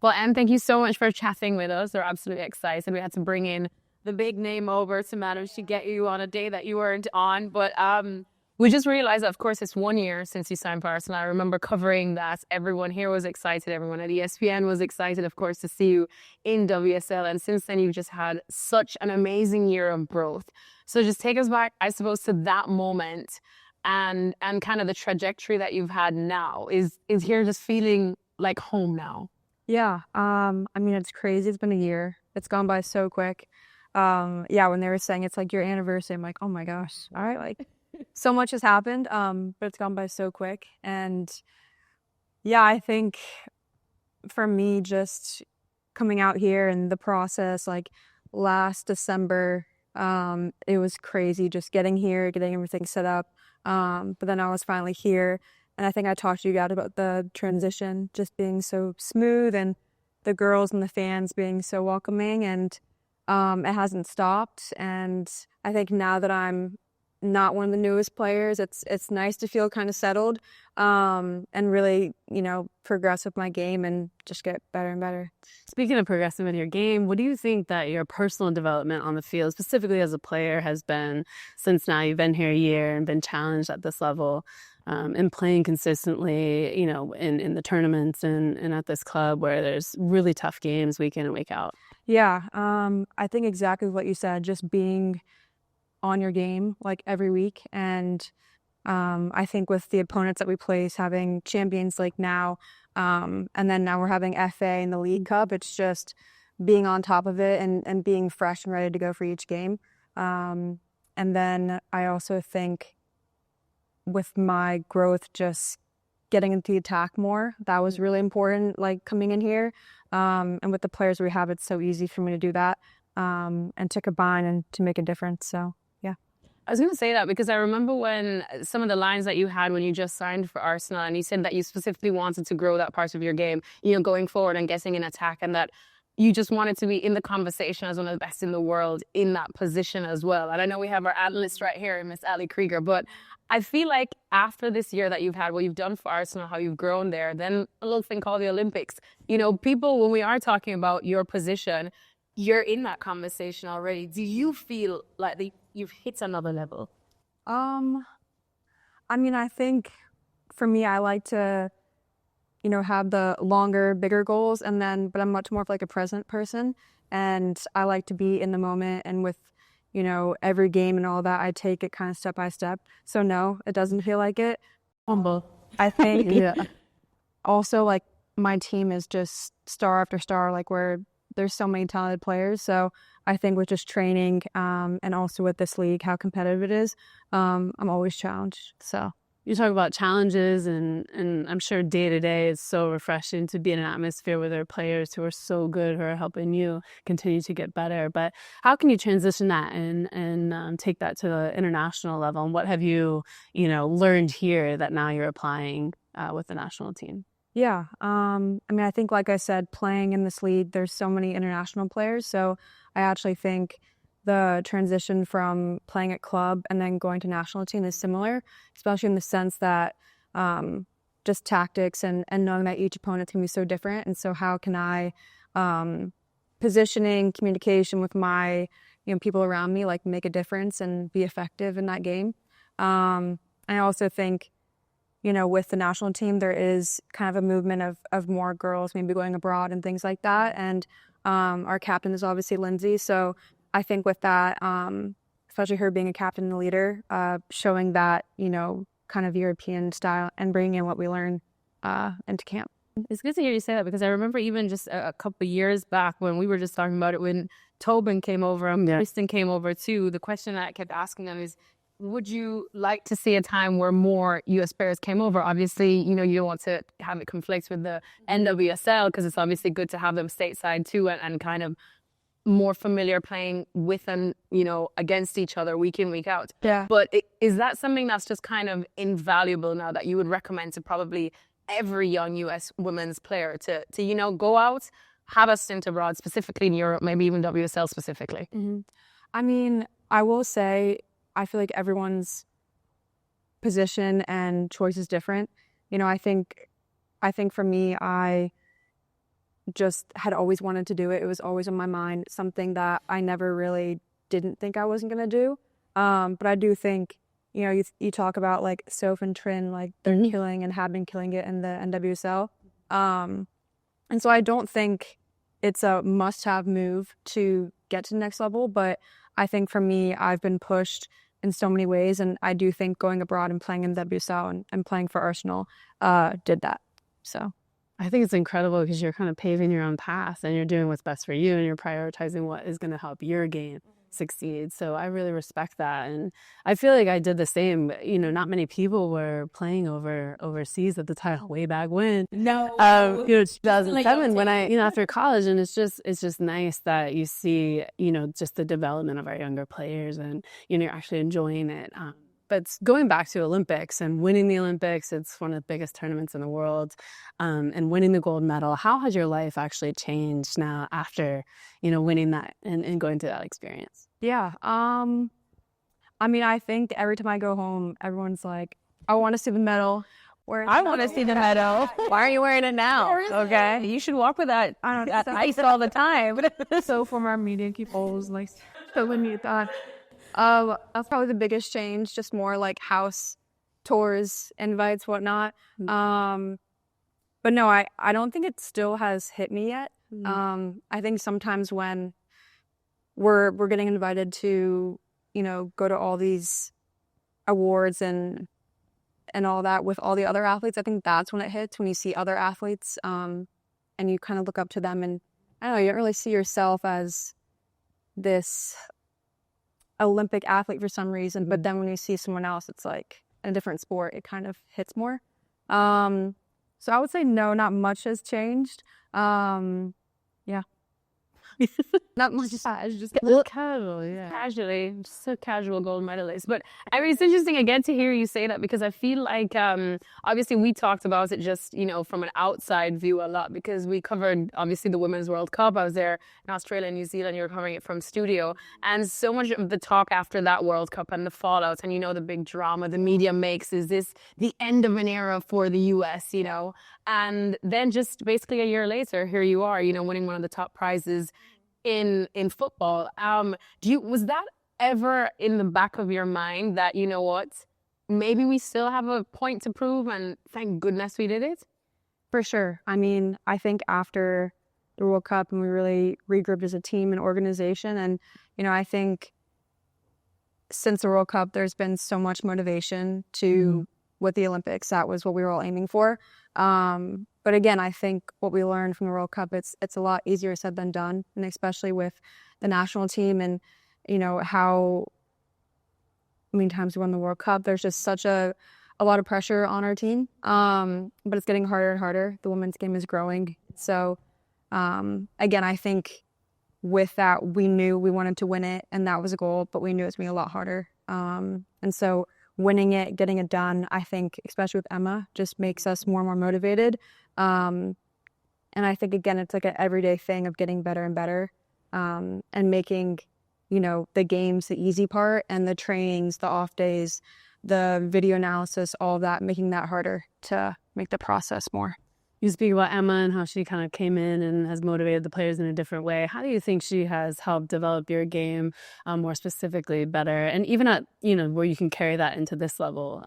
Well, Em, thank you so much for chatting with us. We're absolutely excited. We had to bring in the big name over to manage to get you on a day that you weren't on. But we just realized that, of course, it's 1 year since you signed for Arsenal. I remember covering that. Everyone here was excited. Everyone at ESPN was excited, of course, to see you in WSL. And since then, you've just had such an amazing year of growth. So just take us back, I suppose, to that moment and kind of the trajectory that you've had now. Is here just feeling like home now? Yeah, I mean, it's crazy. It's been a year. It's gone by so quick. Yeah, when they were saying it's like your anniversary, I'm like, oh my gosh, all right, like so much has happened, but it's gone by so quick. And yeah, I think for me, just coming out here and the process, like last December, it was crazy just getting here, getting everything set up. But then I was finally here. And I think I talked to you guys about the transition just being so smooth and the girls and the fans being so welcoming, and it hasn't stopped. And I think now that I'm not one of the newest players, it's nice to feel kind of settled and really, progress with my game and just get better and better. Speaking of progressing in your game, what do you think that your personal development on the field, specifically as a player, has been since now you've been here a year and been challenged at this level? And playing consistently, in the tournaments and at this club where there's really tough games week in and week out. Yeah, I think exactly what you said, just being on your game like every week. And I think with the opponents that we place, having Champions League now, and then now we're having FA and the League Cup, it's just being on top of it and being fresh and ready to go for each game. And then I also think with my growth, just getting into the attack more, that was really important, like coming in here. And with the players we have, it's so easy for me to do that and to combine and to make a difference. So, yeah. I was going to say that because I remember when some of the lines that you had when you just signed for Arsenal, and you said that you specifically wanted to grow that part of your game, going forward and getting in attack, and that you just wanted to be in the conversation as one of the best in the world in that position as well. And I know we have our analyst right here, Miss Krieger, but I feel like after this year that you've had, what you've done for Arsenal, how you've grown there, then a little thing called the Olympics. People, when we are talking about your position, you're in that conversation already. Do you feel like you've hit another level? I mean, I think for me, I like to have the longer, bigger goals, but I'm much more of like a present person, and I like to be in the moment, and with, every game and all that, I take it kind of step by step. So no, it doesn't feel like it. Humble. I think Yeah. Also, like, my team is just star after star, like where there's so many talented players. So I think with just training and also with this league, how competitive it is, I'm always challenged. So. You talk about challenges, and I'm sure day to day is so refreshing to be in an atmosphere where there are players who are so good, who are helping you continue to get better. But how can you transition that and take that to the international level? And what have you, learned here that now you're applying with the national team? Yeah, I mean, I think, like I said, playing in this league, there's so many international players. So I actually think the transition from playing at club and then going to national team is similar, especially in the sense that just tactics and knowing that each opponent can be so different. And so how can I, positioning, communication with my people around me, like make a difference and be effective in that game. I also think, with the national team, there is kind of a movement of more girls maybe going abroad and things like that. And our captain is obviously Lindsay. So I think with that, especially her being a captain and a leader, showing that, kind of European style and bringing in what we learn into camp. It's good to hear you say that, because I remember even just a couple of years back when we were just talking about it, when Tobin came over and Kristen came over too, the question that I kept asking them is, would you like to see a time where more U.S. players came over? Obviously, you don't want to have it conflict with the NWSL, because it's obviously good to have them stateside too, and kind of more familiar playing with and, against each other week in, week out. Yeah. But is that something that's just kind of invaluable now that you would recommend to probably every young U.S. women's player to go out, have a stint abroad, specifically in Europe, maybe even WSL specifically? Mm-hmm. I mean, I will say, I feel like everyone's position and choice is different. I think for me, I just had always wanted to do it. It was always on my mind, something that I never really didn't think I wasn't going to do. But I do think, you talk about like Soph and Trin, like they're killing and have been killing it in the NWSL. And so I don't think it's a must-have move to get to the next level, but I think for me, I've been pushed in so many ways, and I do think going abroad and playing in WSL and playing for Arsenal did that. So I think it's incredible because you're kind of paving your own path and you're doing what's best for you and you're prioritizing what is going to help your game succeed. So I really respect that. And I feel like I did the same. Not many people were playing overseas at the time way back when. No. 2007 when I, after college, and it's just nice that you see, just the development of our younger players and, you're actually enjoying it. But going back to Olympics and winning the Olympics, it's one of the biggest tournaments in the world, and winning the gold medal. How has your life actually changed now after, winning that and going through that experience? Yeah. I think every time I go home, everyone's like, I want to see the medal. I want to see the medal. Why aren't you wearing it now? Okay. You should walk with that ice all the time. So from our media people always like, so when you thought, that's probably the biggest change, just more like house tours, invites, whatnot. But no, I don't think it still has hit me yet. I think sometimes when we're getting invited to, go to all these awards and all that with all the other athletes, I think that's when it hits, when you see other athletes, and you kind of look up to them, and I don't know, you don't really see yourself as this Olympic athlete for some reason, but then when you see someone else, it's like in a different sport, it kind of hits more. So I would say no, not much has changed. Yeah. Not much. Just casual, yeah. Casually, just so casual gold medalist. But it's interesting again to hear you say that, because I feel like obviously we talked about it just from an outside view a lot, because we covered obviously the Women's World Cup. I was there in Australia and New Zealand. You were covering it from studio, and so much of the talk after that World Cup and the fallout and the big drama the media makes, is this the end of an era for the US, and then just basically a year later, here you are, winning one of the top prizes in football. Was that ever in the back of your mind that, maybe we still have a point to prove, and thank goodness we did it? For sure. I think after the World Cup and we really regrouped as a team and organization, and, I think since the World Cup, there's been so much motivation to with the Olympics. That was what we were all aiming for. But again, I think what we learned from the World Cup, it's a lot easier said than done, and especially with the national team and, how many times we won the World Cup. There's just such a lot of pressure on our team, but it's getting harder and harder. The women's game is growing. So, again, I think with that, we knew we wanted to win it, and that was a goal, but we knew it was going to be a lot harder. And so winning it, getting it done, I think, especially with Emma, just makes us more and more motivated. And I think, again, it's like an everyday thing of getting better and better, and making, the games the easy part, and the trainings, the off days, the video analysis, all of that, making that harder to make the process more. You speak about Emma and how she kind of came in and has motivated the players in a different way. How do you think she has helped develop your game more specifically better? And even at, where you can carry that into this level,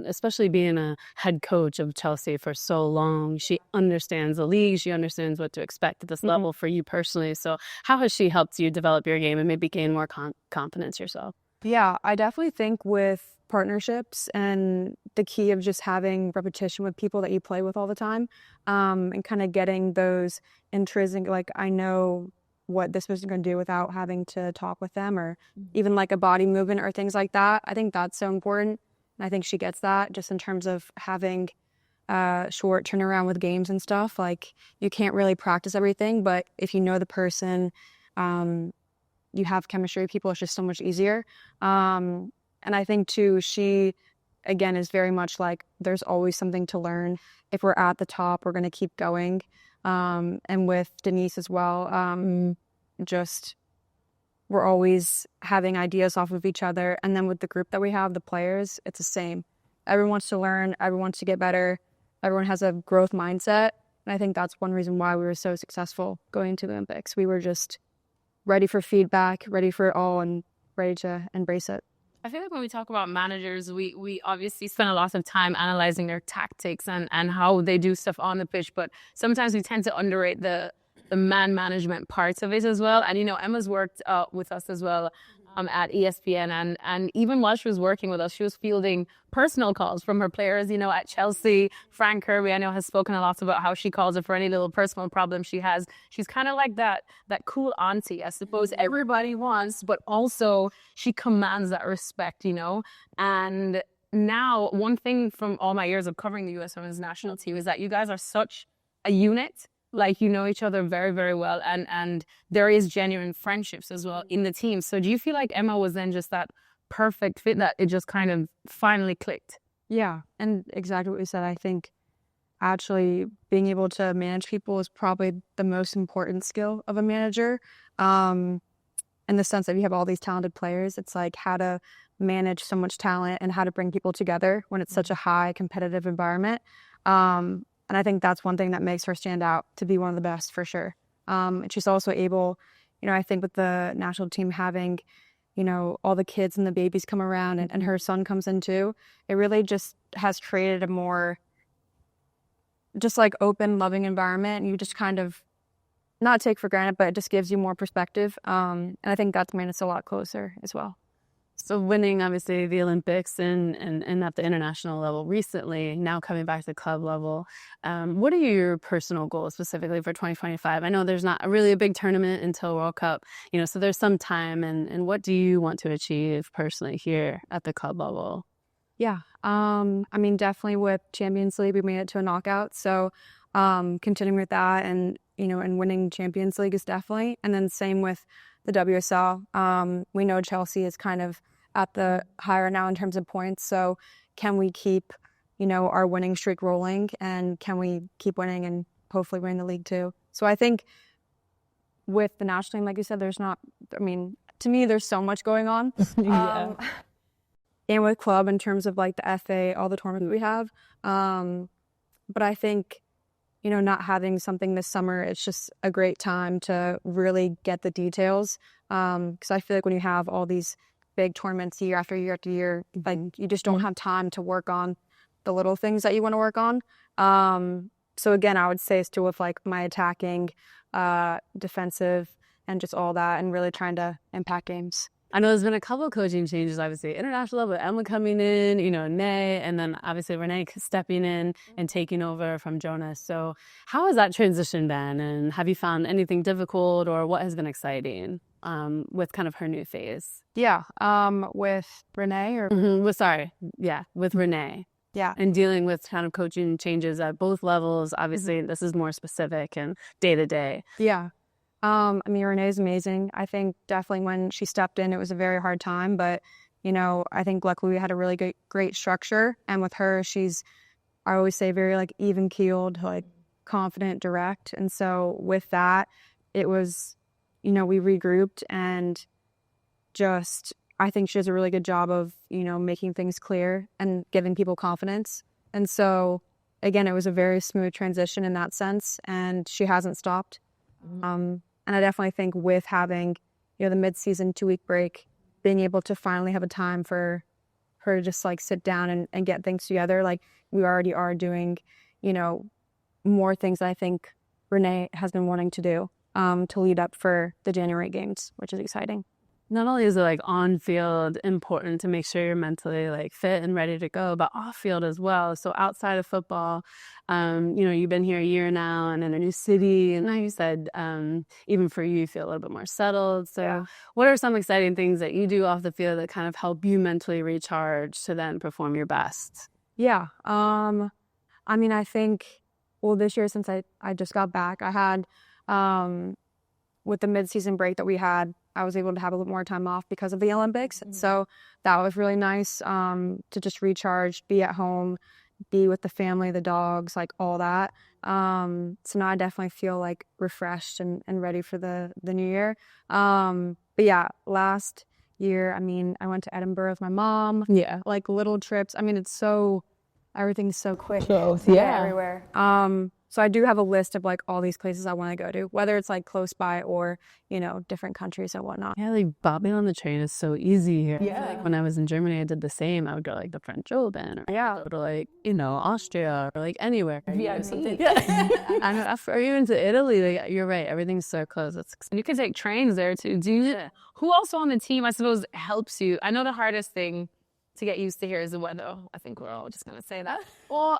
especially being a head coach of Chelsea for so long. She understands the league. She understands what to expect at this level for you personally. So how has she helped you develop your game and maybe gain more confidence yourself? Yeah, I definitely think with partnerships and the key of just having repetition with people that you play with all the time, and kind of getting those intrinsic, like, I know what this person's going to do without having to talk with them, or even like a body movement or things like that. I think that's so important. And I think she gets that just in terms of having short turnaround with games and stuff. Like, you can't really practice everything, but if you know the person, you have chemistry with people, it's just so much easier. And I think, too, she, again, is very much like, there's always something to learn. If we're at the top, we're going to keep going. And with Denise as well, just we're always having ideas off of each other. And then with the group that we have, the players, it's the same. Everyone wants to learn. Everyone wants to get better. Everyone has a growth mindset. And I think that's one reason why we were so successful going to the Olympics. We were just ready for feedback, ready for it all, and ready to embrace it. I feel like when we talk about managers, we obviously spend a lot of time analyzing their tactics and how they do stuff on the pitch, but sometimes we tend to underrate the man management parts of it as well. And, Emma's worked with us as well at ESPN. And even while she was working with us, she was fielding personal calls from her players, at Chelsea. Frank Kirby, I know, has spoken a lot about how she calls it for any little personal problem she has. She's kind of like that cool auntie, I suppose everybody wants, but also she commands that respect, And now, one thing from all my years of covering the US Women's National Team is that you guys are such a unit. Like, you know each other very, very well. And there is genuine friendships as well in the team. So do you feel like Emma was then just that perfect fit that it just kind of finally clicked? Yeah. And exactly what you said. I think actually being able to manage people is probably the most important skill of a manager. In the sense that you have all these talented players, it's like how to manage so much talent and how to bring people together when it's such a high competitive environment. And I think that's one thing that makes her stand out to be one of the best for sure. And she's also able, I think with the national team having, all the kids and the babies come around and her son comes in too, it really just has created a more just like open, loving environment. And you just kind of not take for granted, but it just gives you more perspective. And I think that's made us a lot closer as well. So winning, obviously, the Olympics and at the international level recently, now coming back to the club level, what are your personal goals specifically for 2025? I know there's not really a big tournament until World Cup, so there's some time. And what do you want to achieve personally here at the club level? Yeah, definitely with Champions League, we made it to a knockout. So continuing with that and winning Champions League is definitely. And then same with the WSL. We know Chelsea is kind of at the higher now in terms of points. So can we keep, our winning streak rolling, and can we keep winning and hopefully win the league too? So I think with the national team, like you said, to me, there's so much going on. Yeah. And with club in terms of like the FA, all the tournaments we have. But I think, not having something this summer, it's just a great time to really get the details. Because I feel like when you have all these big tournaments year after year after year, like you just don't have time to work on the little things that you want to work on. So again, I would say still with like my attacking, defensive, and just all that, and really trying to impact games. I know there's been a couple of coaching changes, obviously, international level, Emma coming in, Nay, and then obviously Renee stepping in and taking over from Jonas. So how has that transition been? And have you found anything difficult, or what has been exciting with kind of her new phase? Yeah, with Renee or... with Renee. Yeah. And dealing with kind of coaching changes at both levels. Obviously, this is more specific and day-to-day. Yeah. Renee's amazing. I think definitely when she stepped in, it was a very hard time, but, I think luckily we had a really great structure. And with her, I always say very like even keeled, like confident, direct. And so with that, it was, we regrouped and just, I think she does a really good job of, making things clear and giving people confidence. And so again, it was a very smooth transition in that sense, and she hasn't stopped. And I definitely think with having, the mid-season 2-week break, being able to finally have a time for her to just like sit down and get things together. Like we already are doing, more things that I think Renee has been wanting to do to lead up for the January games, which is exciting. Not only is it like on field important to make sure you're mentally like fit and ready to go, but off field as well. So outside of football, you've been here a year now and in a new city. And now you said even for you feel a little bit more settled. So What are some exciting things that you do off the field that kind of help you mentally recharge to then perform your best? Yeah. I think, this year since I just got back, I had with the mid-season break that we had, I was able to have a little more time off because of the Olympics. And so that was really nice to just recharge, be at home, be with the family, the dogs, like all that. So now I definitely feel like refreshed and ready for the new year. But yeah, last year, I went to Edinburgh with my mom. Yeah. Like little trips. Everything's so quick. Both, everywhere. So I do have a list of like all these places I want to go to, whether it's like close by or, you know, different countries and whatnot. Yeah, like bobbing on the train is so easy here. Yeah. Like when I was in Germany, I did the same. I would go like the French Open, or go to like, you know, Austria, or like anywhere. VIP. Yeah. Or even to Italy, like, you're right. Everything's so close. It's And you can take trains there too. Who also on the team, I suppose, helps you? I know the hardest thing to get used to here is the weather. I think we're all just gonna say that. Or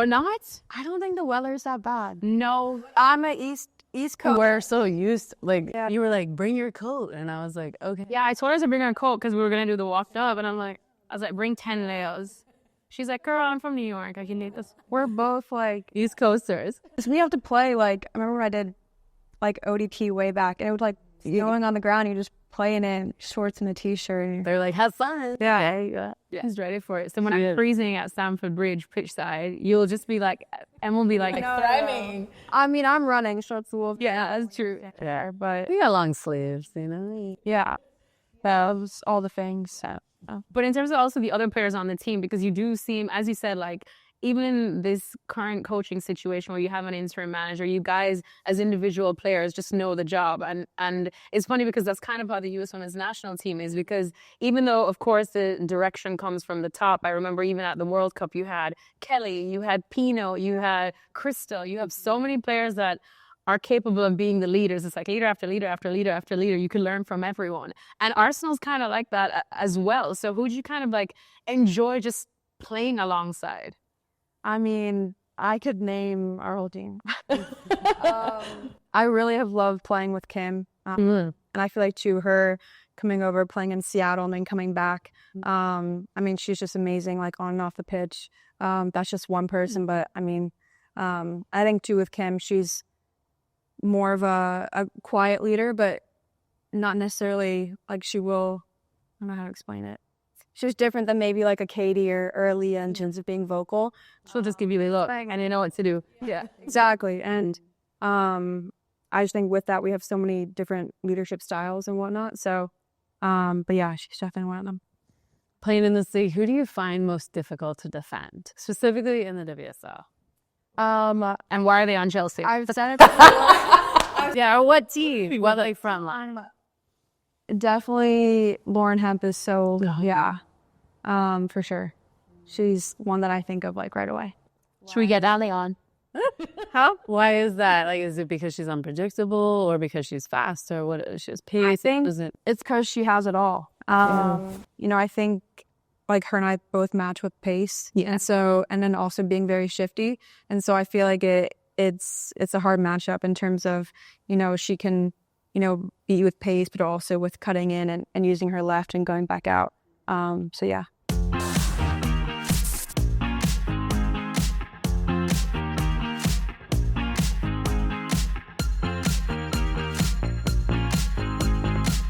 not. I don't think the weather's that bad. No. I'm an East Coast. we're so used. Like Yeah. you were like, bring your coat, and I was like, okay. Yeah, I told her to bring her a coat because we were gonna do the walk up, and I was like, bring 10 layers. She's like, girl, I'm from New York. I can need this. We're both like, East Coasters. we have to play like, I remember when I did like ODP way back, and it was like snowing on the ground. You just playing in shorts and a t-shirt. They're like, have fun. Yeah. She's ready for it. So when I'm freezing at Stamford Bridge pitch side, you'll just be like, and we'll be like thriving. I mean, I'm running shorts. Yeah, that's true. There, but We got long sleeves, you know. yeah, that was all the things. So. But in terms of also the other players on the team, because you do seem, as you said, like even in this current coaching situation where you have an interim manager, you guys as individual players just know the job. And it's funny because that's kind of how the US Women's national team is, because even though, of course, the direction comes from the top, I remember even at the World Cup, you had Kelly, you had Pino, you had Crystal, you have so many players that are capable of being the leaders. It's like leader after leader after leader after leader. You can learn from everyone. And Arsenal's kind of like that as well. So who'd you kind of like enjoy just playing alongside? I mean, I could name our whole team. I really have loved playing with Kim. And I feel like too, her coming over, playing in Seattle and then coming back. I mean, she's just amazing, like on and off the pitch. That's just one person. But I mean, I think too with Kim, she's more of a quiet leader, but not necessarily like I don't know how to explain it. She's different than maybe like a Katie or Leah in terms of being vocal. She'll just give you a look and you know what to do. Yeah, exactly. And I just think with that, we have so many different leadership styles and whatnot. So, but yeah, she's definitely one of them. Playing in this league, who do you find most difficult to defend, specifically in the WSL? And why are they on Chelsea? I've said it before. Yeah, or what team? What like front line? Definitely Lauren Hemp is so, for sure. She's one that I think of like right away. Should we get Ali on? How? Why is that? Like, is it because she's unpredictable, or because she's fast, or what? She's pace. I think is it? it's because she has it all. You know, I think like her and I both match with pace. Yeah. And then also being very shifty. And so I feel like it's a hard matchup in terms of, you know, she can, you know, beat with pace, but also with cutting in and using her left and going back out. So yeah.